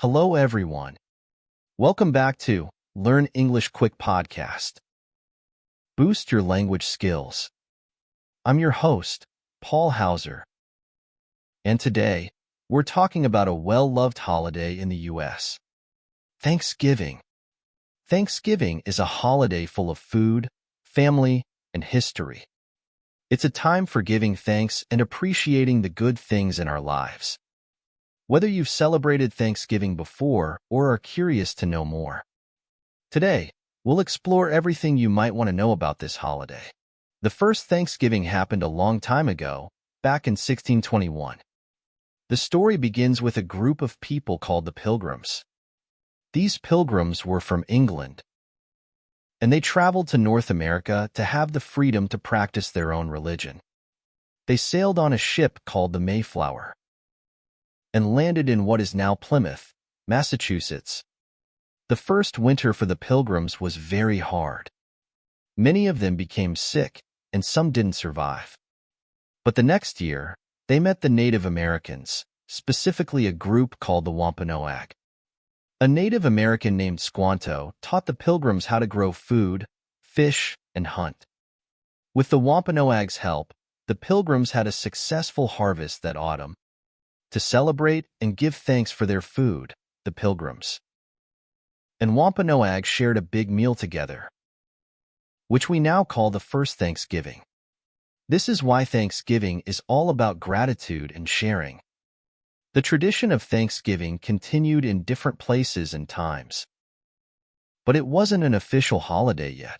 Hello, everyone. Welcome back to Learn English Quick Podcast. Boost your language skills. I'm your host, Paul Hauser. And today, we're talking about a well-loved holiday in the U.S. Thanksgiving. Thanksgiving is a holiday full of food, family, and history. It's a time for giving thanks and appreciating the good things in our lives. Whether you've celebrated Thanksgiving before or are curious to know more, today, we'll explore everything you might want to know about this holiday. The first Thanksgiving happened a long time ago, back in 1621. The story begins with a group of people called the Pilgrims. These pilgrims were from England, and they traveled to North America to have the freedom to practice their own religion. They sailed on a ship called the Mayflower and landed in what is now Plymouth, Massachusetts. The first winter for the Pilgrims was very hard. Many of them became sick, and some didn't survive. But the next year, they met the Native Americans, specifically a group called the Wampanoag. A Native American named Squanto taught the Pilgrims how to grow food, fish, and hunt. With the Wampanoag's help, the Pilgrims had a successful harvest that autumn. To celebrate and give thanks for their food, the Pilgrims and Wampanoag shared a big meal together, which we now call the first Thanksgiving. This is why Thanksgiving is all about gratitude and sharing. The tradition of Thanksgiving continued in different places and times, but it wasn't an official holiday yet.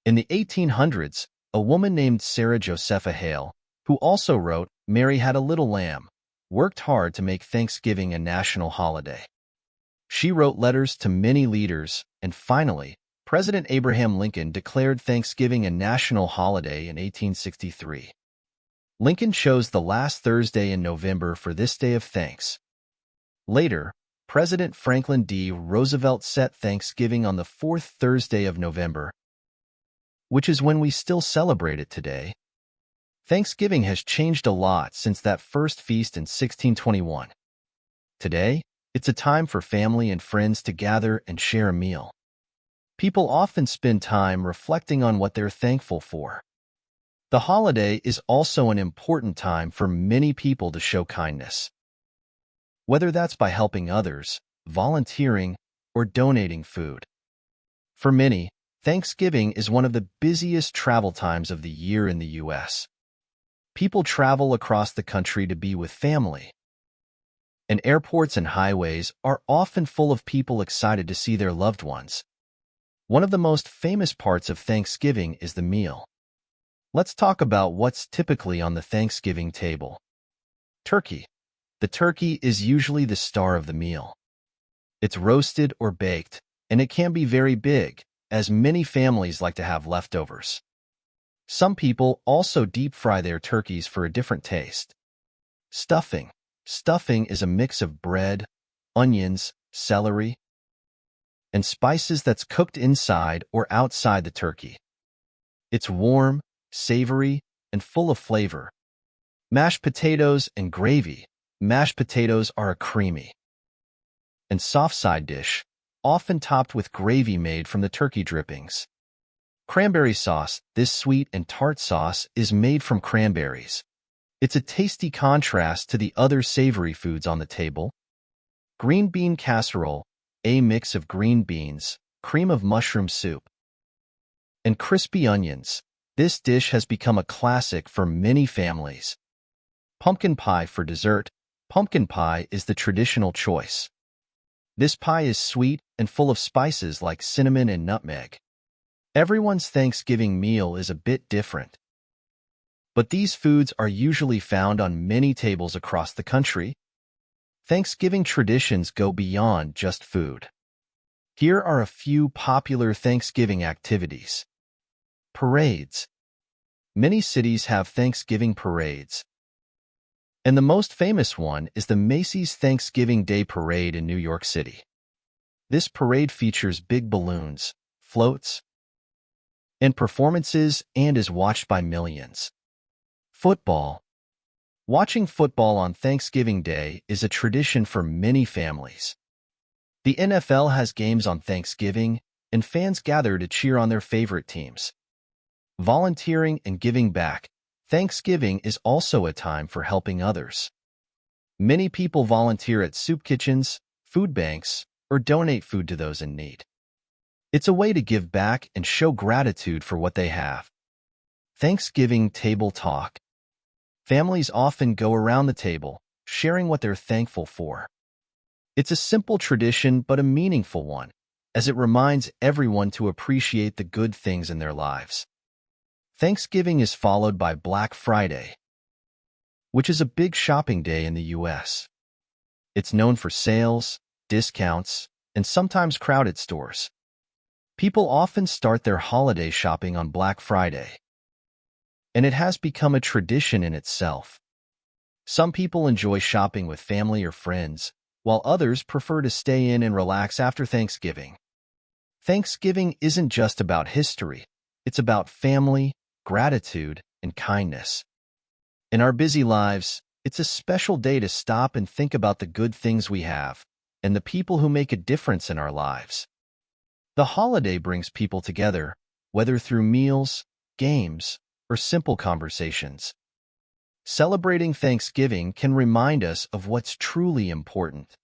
In the 1800s, a woman named Sarah Josepha Hale, who also wrote Mary Had a Little Lamb, worked hard to make Thanksgiving a national holiday. She wrote letters to many leaders, and finally, President Abraham Lincoln declared Thanksgiving a national holiday in 1863. Lincoln chose the last Thursday in November for this day of thanks. Later, President Franklin D. Roosevelt set Thanksgiving on the fourth Thursday of November, which is when we still celebrate it today. Thanksgiving has changed a lot since that first feast in 1621. Today, it's a time for family and friends to gather and share a meal. People often spend time reflecting on what they're thankful for. The holiday is also an important time for many people to show kindness, whether that's by helping others, volunteering, or donating food. For many, Thanksgiving is one of the busiest travel times of the year in the U.S. People travel across the country to be with family, and airports and highways are often full of people excited to see their loved ones. One of the most famous parts of Thanksgiving is the meal. Let's talk about what's typically on the Thanksgiving table. Turkey. The turkey is usually the star of the meal. It's roasted or baked, and it can be very big, as many families like to have leftovers. Some people also deep fry their turkeys for a different taste. Stuffing. Stuffing is a mix of bread, onions, celery, and spices that's cooked inside or outside the turkey. It's warm, savory, and full of flavor. Mashed potatoes and gravy. Mashed potatoes are a creamy and soft side dish, often topped with gravy made from the turkey drippings. Cranberry sauce. This sweet and tart sauce is made from cranberries. It's a tasty contrast to the other savory foods on the table. Green bean casserole, a mix of green beans, cream of mushroom soup, and crispy onions. This dish has become a classic for many families. Pumpkin pie for dessert. Pumpkin pie is the traditional choice. This pie is sweet and full of spices like cinnamon and nutmeg. Everyone's Thanksgiving meal is a bit different, but these foods are usually found on many tables across the country. Thanksgiving traditions go beyond just food. Here are a few popular Thanksgiving activities. Parades. Many cities have Thanksgiving parades, and the most famous one is the Macy's Thanksgiving Day Parade in New York City. This parade features big balloons, floats, and performances and is watched by millions. Football. Watching football on Thanksgiving Day is a tradition for many families. The NFL has games on Thanksgiving, and fans gather to cheer on their favorite teams. Volunteering and giving back. Thanksgiving is also a time for helping others. Many people volunteer at soup kitchens, food banks, or donate food to those in need. It's a way to give back and show gratitude for what they have. Thanksgiving table talk. Families often go around the table, sharing what they're thankful for. It's a simple tradition but a meaningful one, as it reminds everyone to appreciate the good things in their lives. Thanksgiving is followed by Black Friday, which is a big shopping day in the U.S. It's known for sales, discounts, and sometimes crowded stores. People often start their holiday shopping on Black Friday, and it has become a tradition in itself. Some people enjoy shopping with family or friends, while others prefer to stay in and relax after Thanksgiving. Thanksgiving isn't just about history, it's about family, gratitude, and kindness. In our busy lives, it's a special day to stop and think about the good things we have and the people who make a difference in our lives. The holiday brings people together, whether through meals, games, or simple conversations. Celebrating Thanksgiving can remind us of what's truly important.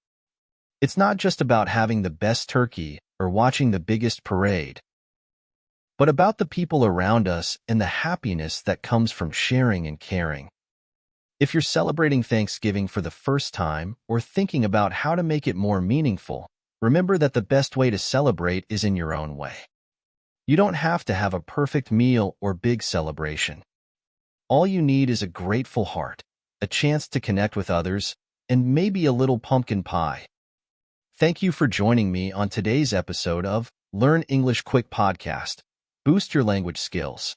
It's not just about having the best turkey or watching the biggest parade, but about the people around us and the happiness that comes from sharing and caring. If you're celebrating Thanksgiving for the first time or thinking about how to make it more meaningful, remember that the best way to celebrate is in your own way. You don't have to have a perfect meal or big celebration. All you need is a grateful heart, a chance to connect with others, and maybe a little pumpkin pie. Thank you for joining me on today's episode of Learn English Quick Podcast. Boost your language skills.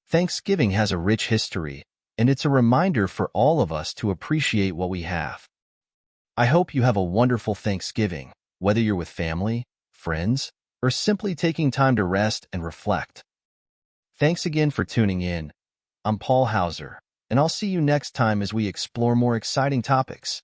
Thanksgiving has a rich history, and it's a reminder for all of us to appreciate what we have. I hope you have a wonderful Thanksgiving, whether you're with family, friends, or simply taking time to rest and reflect. Thanks again for tuning in. I'm Paul Hauser, and I'll see you next time as we explore more exciting topics.